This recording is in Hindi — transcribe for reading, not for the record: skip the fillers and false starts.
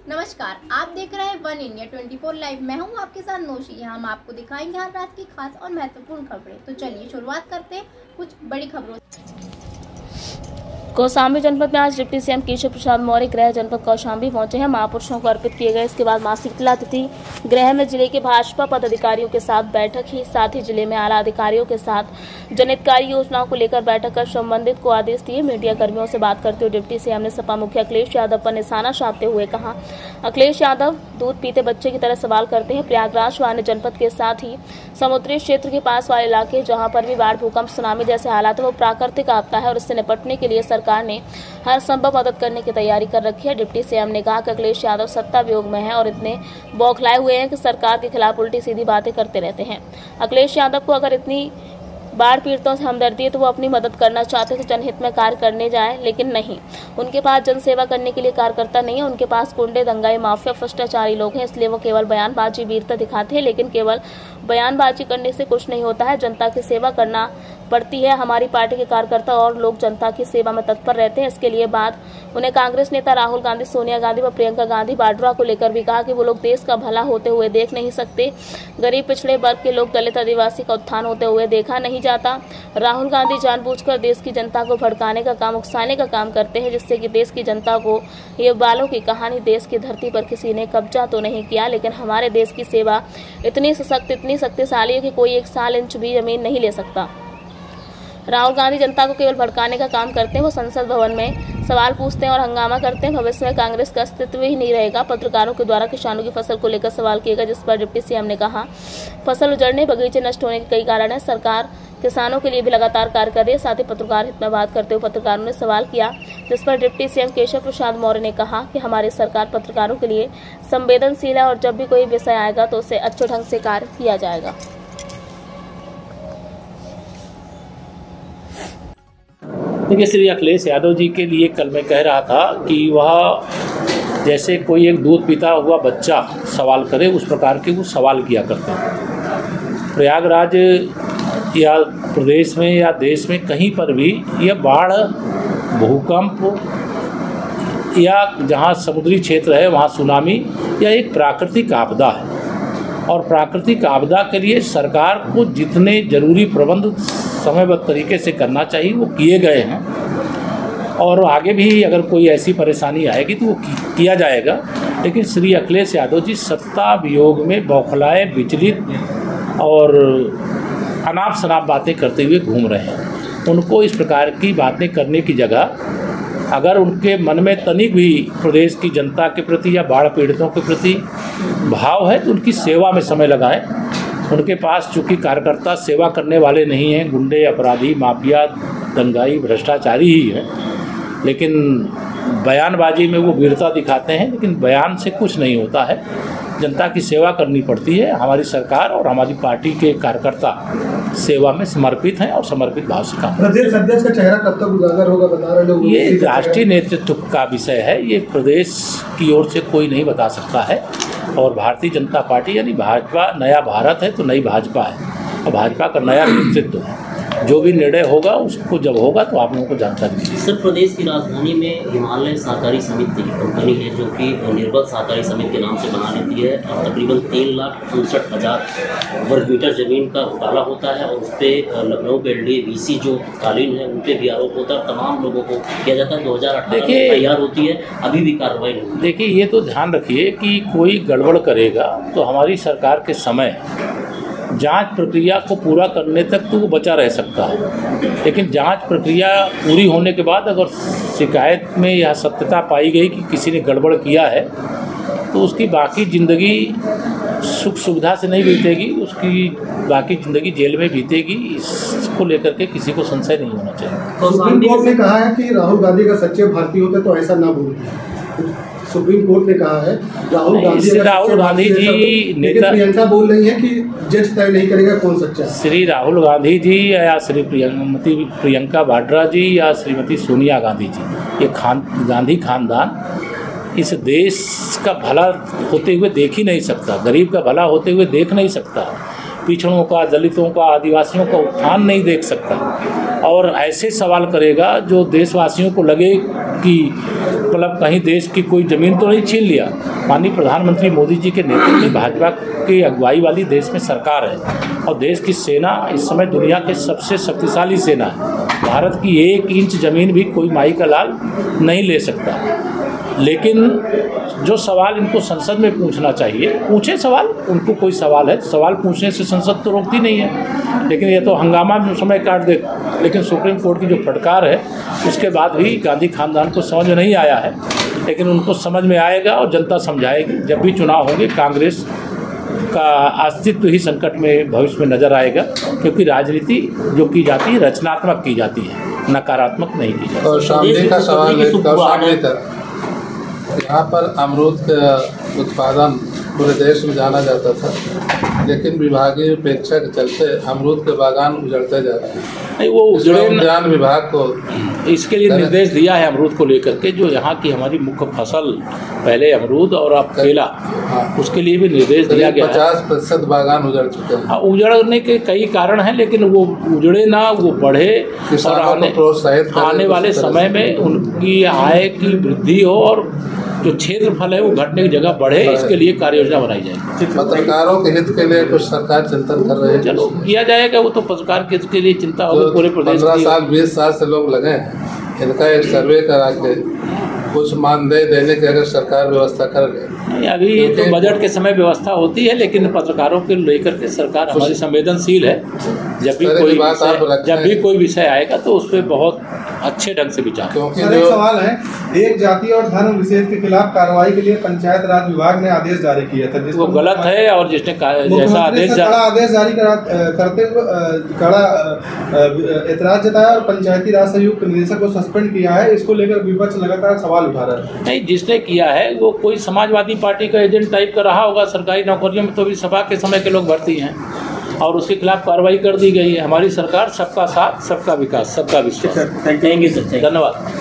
नमस्कार, आप देख रहे हैं वन इंडिया 24 लाइव। मैं हूं आपके साथ नोशी। यहाँ हम आपको दिखाएंगे हर रात की खास और महत्वपूर्ण खबरें। तो चलिए शुरुआत करते हैं कुछ बड़ी खबरों से। कौशाम्बी जनपद में आज डिप्टी सीएम केशव प्रसाद मौर्य गृह जनपद कौशाम्बी पहुंचे हैं। महापुरुषों को अर्पित किए गए इसके बाद मां शीतला तिथि गृह में जिले के भाजपा पदाधिकारियों के साथ बैठक ही साथ ही जिले में आला अधिकारियों के साथ जनहितकारी योजनाओं को लेकर बैठक कर संबंधित को आदेश दिए। मीडिया कर्मियों से बात करते हुए डिप्टी सीएम ने सपा मुखिया अखिलेश यादव पर निशाना साधते हुए कहा, अखिलेश यादव दूध पीते बच्चे की तरह सवाल करते हैं। प्रयागराज व अन्य जनपद के साथ ही समुद्री क्षेत्र के पास वाले इलाके जहां पर भी बाढ़, भूकंप, सुनामी जैसे हालात है वो प्राकृतिक आपदा है और इससे निपटने के लिए सरकार ने हर संभव मदद करने की तैयारी कर रखी है। डिप्टी सीएम ने कहा कि अखिलेश यादव सत्ता वियोग में है और इतने बौखलाए हुए हैं कि सरकार के खिलाफ उल्टी सीधी बातें करते रहते हैं। अखिलेश यादव को अगर इतनी बाढ़ पीड़ितों से हमदर्दी है तो वो अपनी मदद करना चाहते तो जनहित में कार्य करने जाएं, लेकिन नहीं, उनके पास जनसेवा करने के लिए कार्यकर्ता नहीं है। उनके पास गुंडे, दंगाई, माफिया, भ्रष्टाचारी लोग हैं, इसलिए वो केवल बयानबाजी, वीरता दिखाते हैं, लेकिन केवल बयानबाजी करने से कुछ नहीं होता है। जनता की सेवा करना पड़ती है। हमारी पार्टी के कार्यकर्ता और लोग जनता की सेवा में तत्पर रहते हैं। इसके लिए बाद उन्हें कांग्रेस नेता राहुल गांधी, सोनिया गांधी व प्रियंका गांधी वाड्रा को लेकर भी कहा कि वो लोग देश का भला होते हुए देख नहीं सकते। गरीब पिछड़े वर्ग के लोग, दलित, आदिवासी का उत्थान होते हुए देखा नहीं जाता। राहुल गांधी जानबूझकर देश की जनता को भड़काने का काम, उकसाने का काम करते हैं, जिससे कि देश की जनता को ये बालों की कहानी। देश की धरती पर किसी ने कब्जा तो नहीं किया, लेकिन हमारे देश की सेवा इतनी सशक्त, इतनी शक्तिशाली है कि कोई 1 साल इंच भी जमीन नहीं ले सकता। राहुल गांधी जनता को केवल भड़काने का काम करते हैं। वो संसद भवन में सवाल पूछते हैं और हंगामा करते हैं। भविष्य में कांग्रेस का अस्तित्व ही नहीं रहेगा। पत्रकारों के द्वारा किसानों की फसल को लेकर सवाल किए गए, जिस पर डिप्टी सीएम ने कहा, फसल उजड़ने, बगीचे नष्ट होने के कई कारण है। सरकार किसानों के लिए भी लगातार कार्य कर रही है। साथ ही पत्रकार हित में बात करते हुए पत्रकारों ने सवाल किया, जिस पर डिप्टी सीएम केशव प्रसाद मौर्य ने कहा कि हमारी सरकार पत्रकारों के लिए संवेदनशील है और जब भी कोई विषय आएगा तो उसे अच्छे ढंग से कार्य किया जाएगा। देखिए, श्री अखिलेश यादव जी के लिए कल मैं कह रहा था कि वह जैसे कोई एक दूध पीता हुआ बच्चा सवाल करे, उस प्रकार के वो सवाल किया करते हैं। प्रयागराज या प्रदेश में या देश में कहीं पर भी यह बाढ़, भूकंप या जहाँ समुद्री क्षेत्र है वहाँ सुनामी या एक प्राकृतिक आपदा है, और प्राकृतिक आपदा के लिए सरकार को जितने जरूरी प्रबंध समयबद्ध तरीके से करना चाहिए वो किए गए हैं, और आगे भी अगर कोई ऐसी परेशानी आएगी तो वो किया जाएगा। लेकिन श्री अखिलेश यादव जी सत्ता वियोग में बौखलाए, विचलित और अनाप शनाप बातें करते हुए घूम रहे हैं। उनको इस प्रकार की बातें करने की जगह अगर उनके मन में तनिक भी प्रदेश की जनता के प्रति या बाढ़ पीड़ितों के प्रति भाव है तो उनकी सेवा में समय लगाएं। उनके पास चूँकि कार्यकर्ता सेवा करने वाले नहीं हैं, गुंडे, अपराधी, माफिया, दंगाई, भ्रष्टाचारी ही है, लेकिन बयानबाजी में वो वीरता दिखाते हैं, लेकिन बयान से कुछ नहीं होता है। जनता की सेवा करनी पड़ती है। हमारी सरकार और हमारी पार्टी के कार्यकर्ता सेवा में समर्पित हैं और समर्पित भाव से काम। प्रदेश अध्यक्ष का चेहरा कब तक उजागर होगा बता रहे लोग? ये राष्ट्रीय नेतृत्व का विषय है, ये प्रदेश की ओर से कोई नहीं बता सकता है। और भारतीय जनता पार्टी यानी भाजपा, नया भारत है तो नई भाजपा है और भाजपा का नया नेतृत्व है। जो भी निर्णय होगा उसको जब होगा तो आप लोगों को जानकारी दीजिए। सर, प्रदेश की राजधानी में हिमालय सहकारी समिति की कंपनी है जो कि निर्बल सहकारी समिति के नाम से बना लेती है। तकरीबन 3,59,000 वर्ग मीटर जमीन का घोटाला होता है और उस पर लखनऊ के LDVC जो कालीन है उन पर भी आरोप होता है। तमाम लोगों को किया जाता है। 2018 में तैयार होती है, अभी भी कार्रवाई नहीं हुई। देखिए, ये तो ध्यान रखिए कि कोई गड़बड़ करेगा तो हमारी सरकार के समय जांच प्रक्रिया को पूरा करने तक तो वो बचा रह सकता है, लेकिन जांच प्रक्रिया पूरी होने के बाद अगर शिकायत में यह सत्यता पाई गई कि किसी ने गड़बड़ किया है तो उसकी बाकी ज़िंदगी सुख सुविधा से नहीं बीतेगी, उसकी बाकी ज़िंदगी जेल में बीतेगी। इसको लेकर के किसी को संशय नहीं होना चाहिए। सुप्रीम कोर्ट ने कहा है कि राहुल गांधी का सच्चे भारतीय होते तो ऐसा ना बोलते। सुप्रीम कोर्ट ने कहा है राहुल गांधी जी नेता, प्रियंका बोल रही है कि जज तय नहीं करेगा कौन सच्चा है। श्री राहुल गांधी जी या श्री प्रियंका वाड्रा जी या श्रीमती सोनिया गांधी जी, ये गांधी खानदान इस देश का भला होते हुए देख ही नहीं सकता, गरीब का भला होते हुए देख नहीं सकता, पिछड़ों का, दलितों का, आदिवासियों का उत्थान नहीं देख सकता, और ऐसे सवाल करेगा जो देशवासियों को लगे कि मतलब कहीं देश की कोई ज़मीन तो नहीं छीन लिया। माननीय प्रधानमंत्री मोदी जी के नेतृत्व में भाजपा की अगुवाई वाली देश में सरकार है और देश की सेना इस समय दुनिया के सबसे शक्तिशाली सेना है। भारत की 1 इंच ज़मीन भी कोई माई का लाल नहीं ले सकता। लेकिन जो सवाल इनको संसद में पूछना चाहिए, पूछे सवाल, उनको कोई सवाल है, सवाल पूछने से संसद तो रोकती नहीं है। लेकिन ये तो हंगामा में समय काट दे। लेकिन सुप्रीम कोर्ट की जो फटकार है उसके बाद भी गांधी खानदान को समझ में नहीं आया है, लेकिन उनको समझ में आएगा और जनता समझाएगी। जब भी चुनाव होंगे कांग्रेस का अस्तित्व ही संकट में भविष्य में नजर आएगा, क्योंकि राजनीति जो की जाती है रचनात्मक की जाती है, नकारात्मक नहीं की जाती। और शामली का सवाल है, यहाँ पर अमरूद का उत्पादन पूरे देश में जाना जाता था, लेकिन विभागीय उपेक्षा के चलते अमरूद के बागान उजड़ते जा रहे हैं। नहीं, वो उजड़े उद्यान विभाग को इसके लिए निर्देश दिया है अमरूद को लेकर के, जो यहाँ की हमारी मुख्य फसल पहले अमरूद और अब केला, उसके लिए भी निर्देश दिया गया है। 50% बागान उजड़ चुके हैं। हाँ, उजड़ने के कई कारण हैं, लेकिन वो उजड़े ना, वो बढ़े और आने वाले समय में उनकी आय की वृद्धि हो और जो क्षेत्रफल है वो घटने की जगह बढ़े, इसके लिए कार्य योजना बनाई जाएगी। पत्रकारों के हित के लिए कुछ सरकार चिंतन कर रही है। चलो किया जाएगा, वो तो पत्रकार के हित के लिए चिंता होगी पूरे प्रदेश। 15 साल 20 साल से लोग लगे हैं, इनका एक सर्वे करा के कुछ मानदेय देने की अगर सरकार व्यवस्था कर ले। अभी तो बजट के समय व्यवस्था होती है, लेकिन पत्रकारों के लेकर के सरकार हमारी संवेदनशील है। जब भी कोई विषय आएगा तो उस पर बहुत अच्छे ढंग से विचार। क्योंकि एक सवाल है, एक जाति और धर्म विशेष के खिलाफ कार्रवाई के लिए पंचायत राज विभाग ने आदेश जारी किया था, वो गलत है और जिसने जैसा आदेश जारी करते हुए कड़ा एतराज जताया और पंचायती राज संयुक्त निदेशक को सस्पेंड किया है। इसको लेकर विपक्ष लगातार सवाल उठा रहा है। नहीं, जिसने किया है वो कोई समाजवादी पार्टी का एजेंट टाइप का रहा होगा। सरकारी नौकरियों में तो भी सपा के समय के लोग भर्ती हैं और उसके खिलाफ कार्रवाई कर दी गई है। हमारी सरकार सबका साथ, सबका विकास, सबका विश्वास। थैंक यू सर, धन्यवाद।